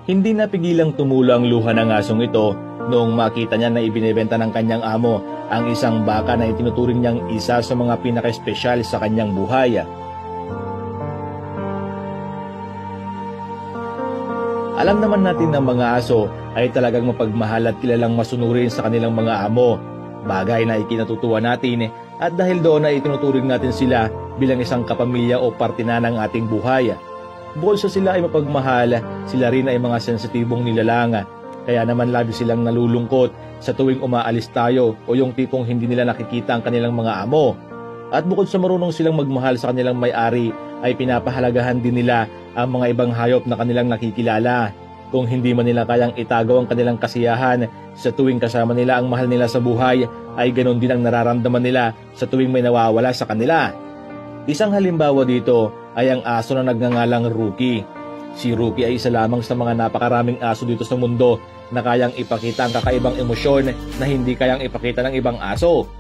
Hindi napigilang tumulo ang luha ng asong ito noong makita niya na ibinebenta ng kanyang amo ang isang baka na itinuturing niyang isa sa mga pinaka-espesyal sa kanyang buhay. Alam naman natin na mga aso ay talagang mapagmahal at kilalang masunurin sa kanilang mga amo, bagay na ikinatutuwa natin at dahil doon ay itinuturing natin sila bilang isang kapamilya o parte na ng ating buhay. Bukod sa sila ay mapagmahal, sila rin ay mga sensitibong nilalang. Kaya naman labis silang nalulungkot sa tuwing umaalis tayo o yung tipong hindi nila nakikita ang kanilang mga amo. At bukod sa marunong silang magmahal sa kanilang may-ari, ay pinapahalagahan din nila ang mga ibang hayop na kanilang nakikilala. Kung hindi man nila kayang itago ang kanilang kasiyahan sa tuwing kasama nila ang mahal nila sa buhay, ay ganon din ang nararamdaman nila sa tuwing may nawawala sa kanila. Isang halimbawa dito ay ang aso na nagngangalang Rookie. Si Rookie ay isa lamang sa mga napakaraming aso dito sa mundo na kayang ipakita ang kakaibang emosyon na hindi kayang ipakita ng ibang aso.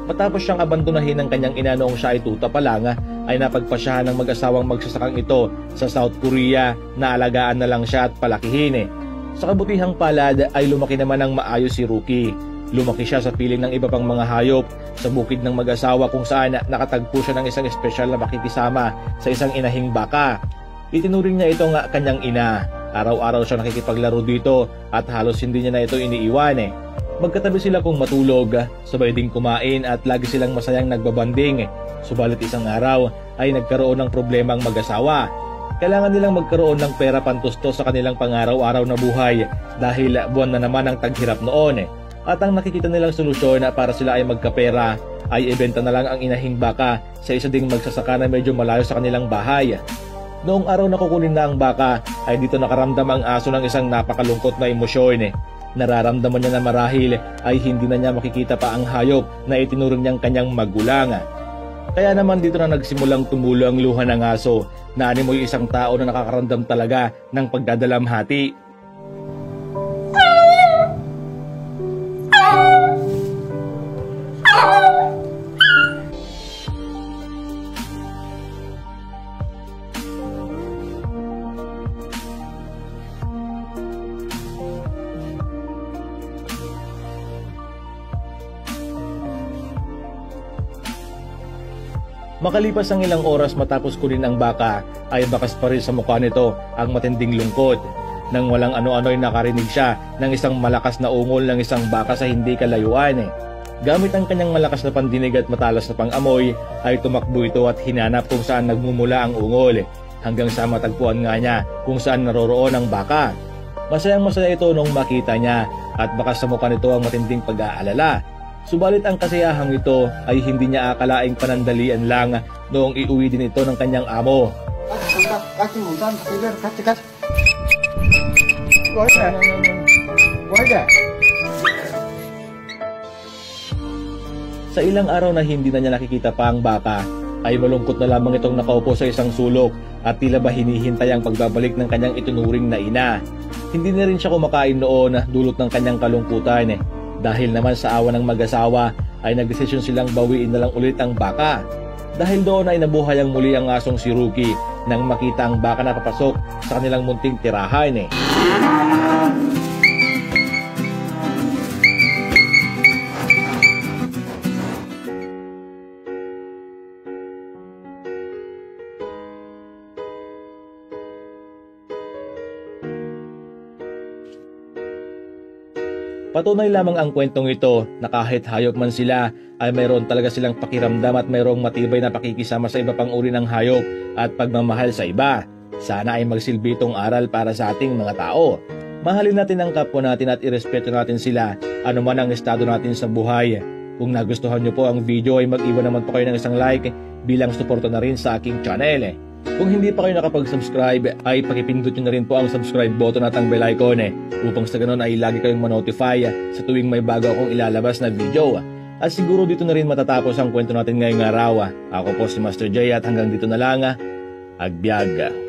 Matapos siyang abandonahin ng kanyang ina noong siya ay tuta pa lang, ay napagpasyahan ng mag-asawang magsasakang ito sa South Korea na alagaan na lang siya at palakihin. Sa kabutihang palad ay lumaki naman ng maayos si Rookie. Lumaki siya sa piling ng iba pang mga hayop sa bukid ng mag-asawa kung saan nakatagpo siya ng isang espesyal na makikisama sa isang inahing baka. Itinuring niya itong kanyang ina. Araw-araw siya nakikipaglaro dito at halos hindi niya na ito iniiwan. Magkatabi sila kung matulog, sabay ding kumain at lagi silang masayang nagbabanding. Subalit isang araw ay nagkaroon ng problema ang mag-asawa. Kailangan nilang magkaroon ng pera pantusto sa kanilang pang-araw-araw na buhay dahil buwan na naman ang taghirap noon. At ang nakikita nilang solusyon para sila ay magkapera ay ibenta na lang ang inahing baka sa isa ding magsasaka na medyo malayo sa kanilang bahay. Noong araw na kukunin na ang baka ay dito nakaramdam ang aso ng isang napakalungkot na emosyon. Nararamdaman niya na marahil ay hindi na niya makikita pa ang hayop na itinuring niyang kanyang magulang. Kaya naman dito na nagsimulang tumulo ang luha ng aso na animoy isang tao na nakakaramdam talaga ng pagdadalamhati. Makalipas ang ilang oras matapos kunin ang baka, ay bakas pa rin sa mukha nito ang matinding lungkot. Nang walang ano-ano'y nakarinig siya ng isang malakas na ungol ng isang baka sa hindi kalayuan. Gamit ang kanyang malakas na pandinig at matalas na pang-amoy, ay tumakbo ito at hinanap kung saan nagmumula ang ungol, hanggang sa matagpuan nga niya kung saan naroroon ang baka. Masayang-masaya ito nung makita niya at bakas sa mukha nito ang matinding pag-aalala. Subalit ang kasiyahang ito ay hindi niya akalaing panandalian lang noong iuwi din ito ng kanyang amo. Sa ilang araw na hindi na niya nakikita pa ang baka, ay malungkot na lamang itong nakaupo sa isang sulok at tila ba hinihintay ang pagbabalik ng kanyang itinuring na ina. Hindi na rin siya kumakain noon dulot ng kanyang kalungkutan. Dahil naman sa awa ng mag-asawa ay nagdesisyon silang bawiin na lang ulit ang baka. Dahil doon ay nabuhay ang muli ang asong si Rookie nang makita ang baka na papasok sa kanilang munting tirahan. Patunay lamang ang kwentong ito na kahit hayop man sila ay mayroon talaga silang pakiramdam at mayroong matibay na pakikisama sa iba pang uri ng hayop at pagmamahal sa iba. Sana ay magsilbi itong aral para sa ating mga tao. Mahalin natin ang kapwa natin at irespeto natin sila anuman ang estado natin sa buhay. Kung nagustuhan nyo po ang video ay mag-iwan naman po kayo ng isang like bilang suporta na rin sa aking channel. Kung hindi pa kayo nakapag-subscribe ay pakipindot nyo na rin po ang subscribe button at ang bell icon upang sa ganun ay lagi kayong ma-notify sa tuwing may bago akong ilalabas na video. At siguro dito na rin matatapos ang kwento natin ngayong araw. Ako po si Master J at hanggang dito na lang. Agbyag.